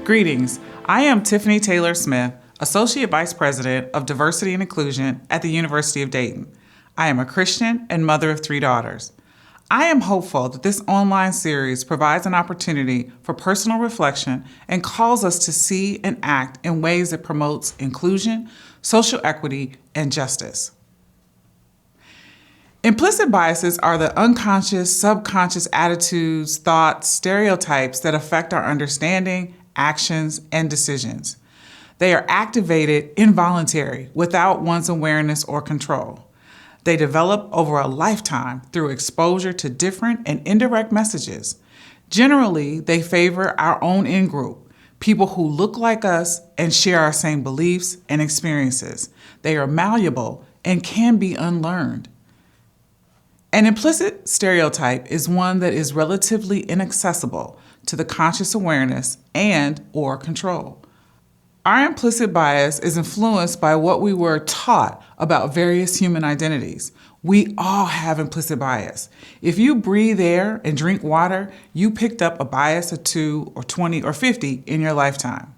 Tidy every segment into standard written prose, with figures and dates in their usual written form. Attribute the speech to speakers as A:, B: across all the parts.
A: Greetings. I am Tiffany Taylor-Smith, Associate Vice President of Diversity and Inclusion at the University of Dayton. I am a Christian and mother of 3 daughters. I am hopeful that this online series provides an opportunity for personal reflection and calls us to see and act in ways that promotes inclusion, social equity, and justice. Implicit biases are the unconscious, subconscious attitudes, thoughts, stereotypes that affect our understanding, actions, and decisions. They are activated involuntarily, without one's awareness or control. They develop over a lifetime through exposure to different and indirect messages. Generally, they favor our own in-group, people who look like us and share our same beliefs and experiences. They are malleable and can be unlearned. An implicit stereotype is one that is relatively inaccessible to the conscious awareness and/or control. Our implicit bias is influenced by what we were taught about various human identities. We all have implicit bias. If you breathe air and drink water, you picked up a bias of 2 or 20 or 50 in your lifetime.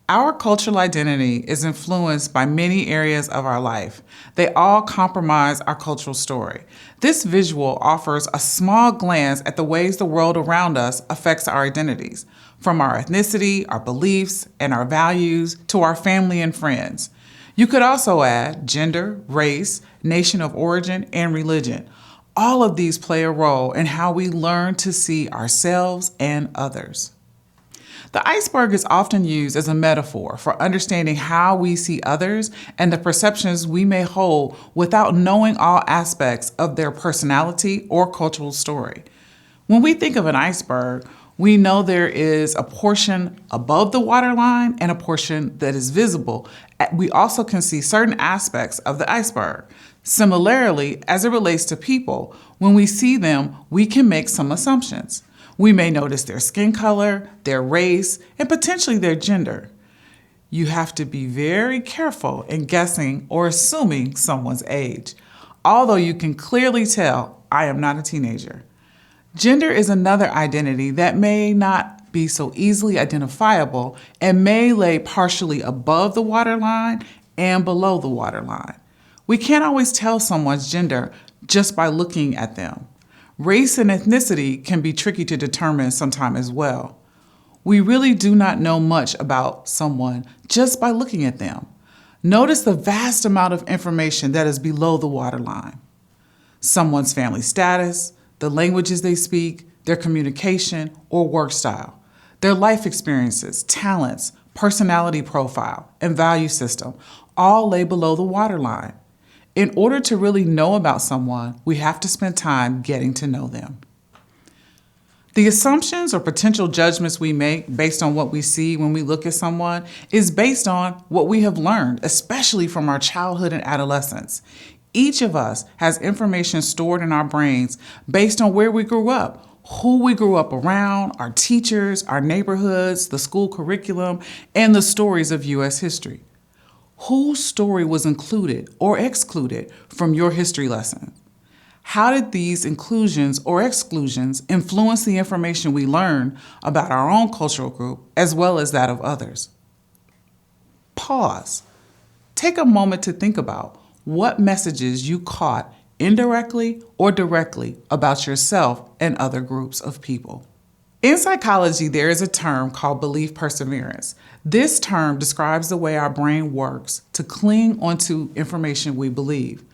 A: Our cultural identity is influenced by many areas of our life. They all compromise our cultural story. This visual offers a small glance at the ways the world around us affects our identities, from our ethnicity, our beliefs, and our values to our family and friends. You could also add gender, race, nation of origin, and religion. All of these play a role in how we learn to see ourselves and others. The iceberg is often used as a metaphor for understanding how we see others and the perceptions we may hold without knowing all aspects of their personality or cultural story. When we think of an iceberg, we know there is a portion above the waterline and a portion that is visible. We also can see certain aspects of the iceberg. Similarly, as it relates to people, when we see them, we can make some assumptions. We may notice their skin color, their race, and potentially their gender. You have to be very careful in guessing or assuming someone's age, although you can clearly tell I am not a teenager. Gender is another identity that may not be so easily identifiable and may lay partially above the waterline and below the waterline. We can't always tell someone's gender just by looking at them. Race and ethnicity can be tricky to determine sometime as well. We really do not know much about someone just by looking at them. Notice the vast amount of information that is below the waterline. Someone's family status, the languages they speak, their communication or work style, their life experiences, talents, personality profile, and value system all lay below the waterline. In order to really know about someone, we have to spend time getting to know them. The assumptions or potential judgments we make based on what we see when we look at someone is based on what we have learned, especially from our childhood and adolescence. Each of us has information stored in our brains based on where we grew up, who we grew up around, our teachers, our neighborhoods, the school curriculum, and the stories of U.S. history. Whose story was included or excluded from your history lesson? How did these inclusions or exclusions influence the information we learn about our own cultural group as well as that of others? Pause. Take a moment to think about what messages you caught indirectly or directly about yourself and other groups of people. In psychology, there is a term called belief perseverance. This term describes the way our brain works to cling onto information we believe.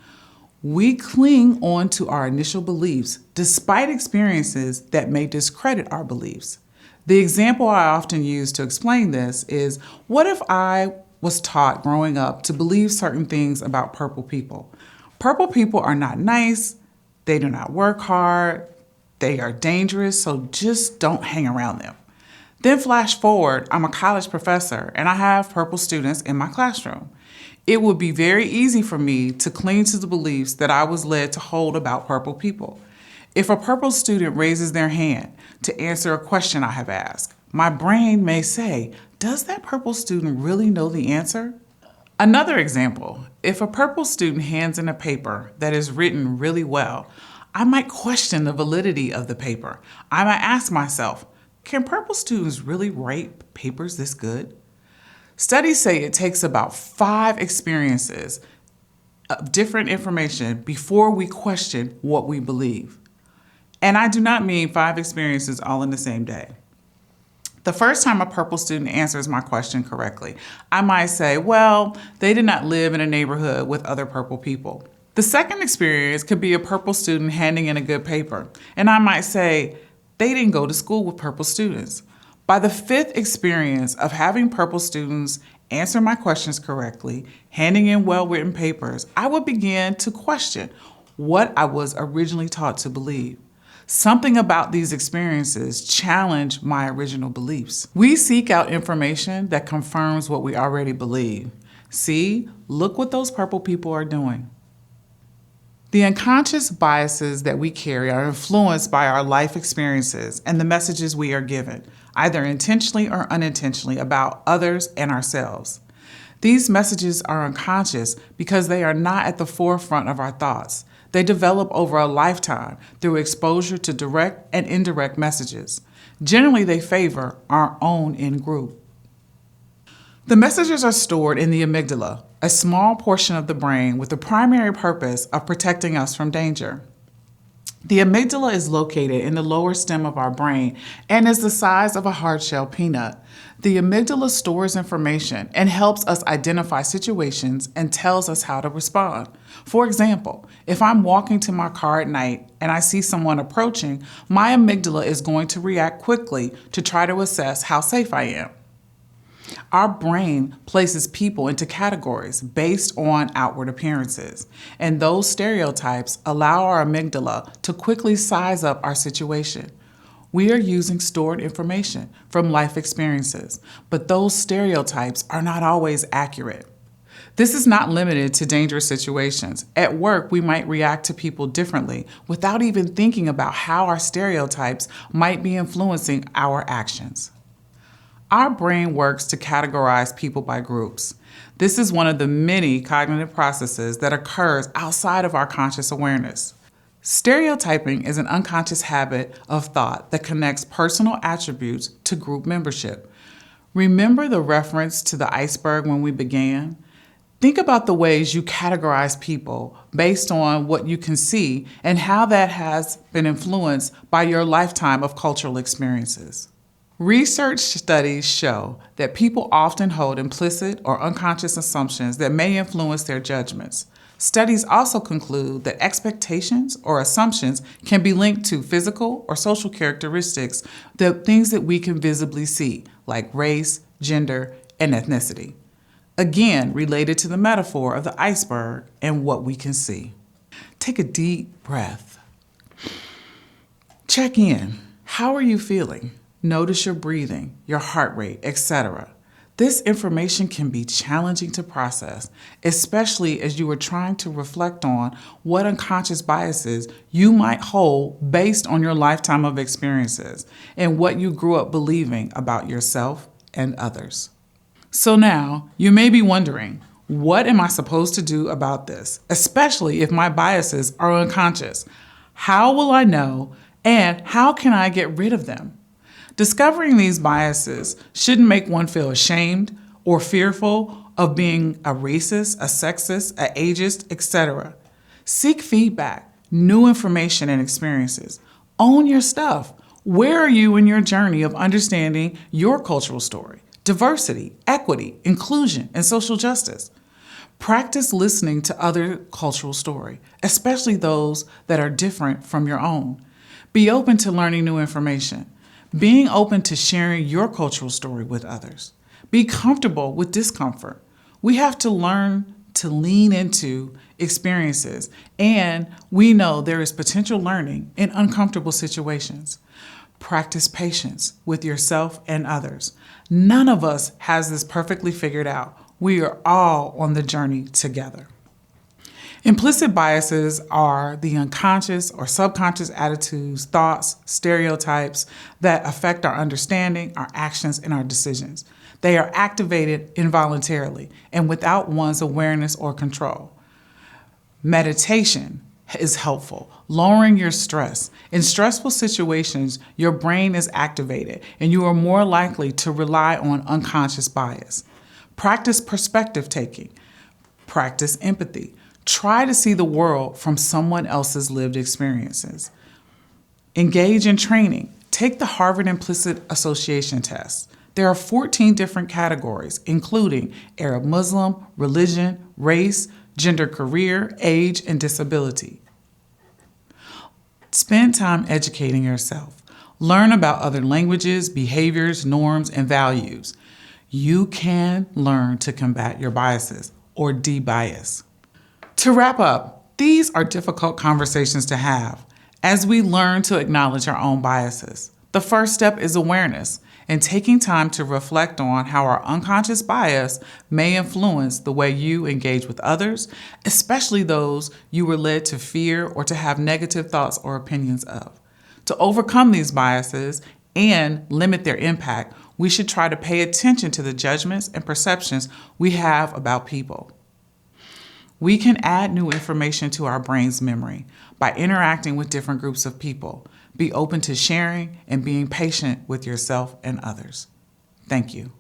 A: We cling on to our initial beliefs despite experiences that may discredit our beliefs. The example I often use to explain this is, what if I was taught growing up to believe certain things about purple people? Purple people are not nice, they do not work hard, they are dangerous, so just don't hang around them. Then flash forward, I'm a college professor and I have purple students in my classroom. It would be very easy for me to cling to the beliefs that I was led to hold about purple people. If a purple student raises their hand to answer a question I have asked, my brain may say, does that purple student really know the answer? Another example, if a purple student hands in a paper that is written really well, I might question the validity of the paper. I might ask myself, Can purple students really write papers this good? Studies say it takes about 5 experiences of different information before we question what we believe. And I do not mean 5 experiences all in the same day. The first time a purple student answers my question correctly, I might say, well, they did not live in a neighborhood with other purple people. The second experience could be a purple student handing in a good paper, and I might say, they didn't go to school with purple students. By the 5th experience of having purple students answer my questions correctly, handing in well-written papers, I would begin to question what I was originally taught to believe. Something about these experiences challenge my original beliefs. We seek out information that confirms what we already believe. See, look what those purple people are doing. The unconscious biases that we carry are influenced by our life experiences and the messages we are given, either intentionally or unintentionally, about others and ourselves. These messages are unconscious because they are not at the forefront of our thoughts. They develop over a lifetime through exposure to direct and indirect messages. Generally, they favor our own in-group. The messages are stored in the amygdala, a small portion of the brain with the primary purpose of protecting us from danger. The amygdala is located in the lower stem of our brain and is the size of a hard-shell peanut. The amygdala stores information and helps us identify situations and tells us how to respond. For example, if I'm walking to my car at night and I see someone approaching, my amygdala is going to react quickly to try to assess how safe I am. Our brain places people into categories based on outward appearances, and those stereotypes allow our amygdala to quickly size up our situation. We are using stored information from life experiences, but those stereotypes are not always accurate. This is not limited to dangerous situations. At work, we might react to people differently without even thinking about how our stereotypes might be influencing our actions. Our brain works to categorize people by groups. This is one of the many cognitive processes that occurs outside of our conscious awareness. Stereotyping is an unconscious habit of thought that connects personal attributes to group membership. Remember the reference to the iceberg when we began? Think about the ways you categorize people based on what you can see and how that has been influenced by your lifetime of cultural experiences. Research studies show that people often hold implicit or unconscious assumptions that may influence their judgments. Studies also conclude that expectations or assumptions can be linked to physical or social characteristics, the things that we can visibly see, like race, gender, and ethnicity. Again, related to the metaphor of the iceberg and what we can see. Take a deep breath. Check in. How are you feeling? Notice your breathing, your heart rate, etc. This information can be challenging to process, especially as you are trying to reflect on what unconscious biases you might hold based on your lifetime of experiences and what you grew up believing about yourself and others. So now, you may be wondering, what am I supposed to do about this, especially if my biases are unconscious? How will I know, and how can I get rid of them? Discovering these biases shouldn't make one feel ashamed or fearful of being a racist, a sexist, a ageist, etc. Seek feedback, new information and experiences. Own your stuff. Where are you in your journey of understanding your cultural story, diversity, equity, inclusion, and social justice? Practice listening to other cultural stories, especially those that are different from your own. Be open to learning new information. Being open to sharing your cultural story with others. Be comfortable with discomfort. We have to learn to lean into experiences, and we know there is potential learning in uncomfortable situations. Practice patience with yourself and others. None of us has this perfectly figured out. We are all on the journey together. Implicit biases are the unconscious or subconscious attitudes, thoughts, stereotypes that affect our understanding, our actions, and our decisions. They are activated involuntarily and without one's awareness or control. Meditation is helpful. Lowering your stress. In stressful situations, your brain is activated and you are more likely to rely on unconscious bias. Practice perspective taking. Practice empathy. Try to see the world from someone else's lived experiences. Engage in training. Take the Harvard Implicit Association test. There are 14 different categories, including Arab Muslim, religion, race, gender, career, age, and disability. Spend time educating yourself. Learn about other languages, behaviors, norms, and values. You can learn to combat your biases or de-bias. To wrap up, these are difficult conversations to have as we learn to acknowledge our own biases. The first step is awareness and taking time to reflect on how our unconscious bias may influence the way you engage with others, especially those you were led to fear or to have negative thoughts or opinions of. To overcome these biases and limit their impact, we should try to pay attention to the judgments and perceptions we have about people. We can add new information to our brain's memory by interacting with different groups of people. Be open to sharing and being patient with yourself and others. Thank you.